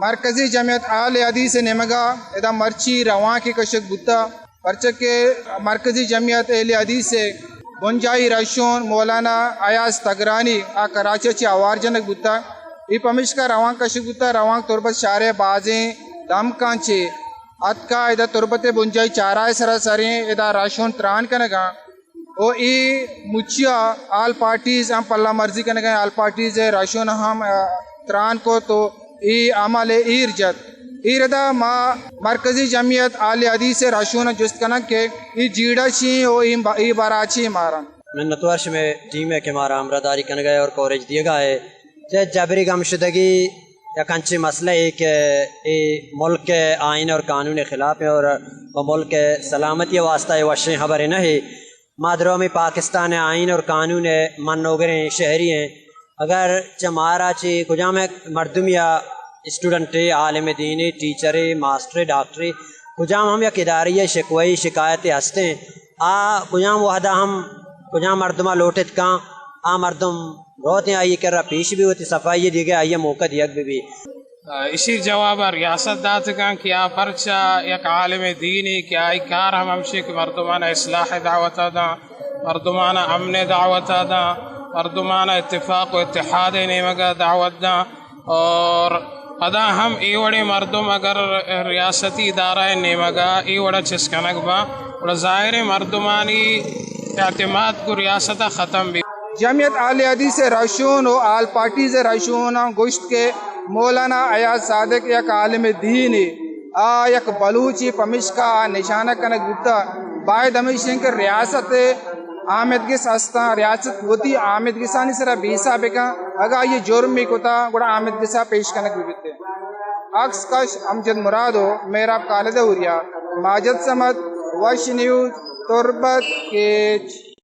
مرکزی جمعیت اہل حدیث نمگا ادا مرچی رواں کی کشک بتا پرچہ کے مرکزی جمعیت اہل حدیث سے بنجائی رشون مولانا ایاز تگرانی آ کراچی چی آوار جنک بتا ای پمش کا رواں کشک بتا رواں تربت شارع بازیں دم کانچے اتکا ادا تربت بنجائی چارائے سراسریں ادا راشون تران کنگا او ای مچیا آل پارٹیز ہم پلہ مرضی کنگا آل پارٹیز راشون ہم تران کو تو ای عمل ایرجت ایردا ما مرکزی جمعیت اہل حدیث راشون جست کنک کے ای جیڑا چی او ای باراچی مارا منت ورش میں ٹیم ہے کہ ہمارا امرداری کن گئے اور کوریج دیے گا ہے کہ جبری گم شدگی یا کنچی مسئلہ ہے کہ ملک کے آئین اور قانون کے خلاف ہے اور ملک کے سلامتی واسطہ وشیں خبریں نہیں مادرومی پاکستان آئین اور قانون من وغیرہ شہری ہیں اگر چمارا چی کجام مردم یا اسٹوڈنٹ عالم دینی ٹیچر ماسٹر ڈاکٹری کجام ہم یک اداری شکوئی شکایت ہستے ہیں کجام وحدہ ہم کجام مردمہ لوٹت کہاں مردم روتے آئیے کر رہا پیش بھی ہوتی صفائی دی گئے آئیے موقع دیگ بھی اسی جواب ریاست دات کا کیا پرچہ یک عالم دینی کیا کار ہم ہمشی کہ مردمانہ اصلاح دعوت دا مردمانہ امن دعوت دا مردمانہ اتفاق و اتحاد نیمگا دعوت دا اور ادا ہم ایوڑی مردم اگر ریاستی ادارہ نیمگا ایوڑا چسکنک با اور ظاہر مردمانی اعتماد کو ریاستہ ختم بھی جمعیت اہل حدیث راشون و آل پارٹیز راشون گوشت کے مولانا ایاز صادق یک عالم دین یک بلوچی پمشکا نشانہ کنک گتا باید ہمیشہ کہ ریاست آمدگی سستا ریاست ہوتی آمدگی سانی سرا بیسا بکا اگا یہ جرم بھی کتا گوڑا آمدگی سا پیش کنک بھی بیتے عکس کش امجد مرادو میرا خالد اوریا ماجد سمد وش نیوز تربت کیچ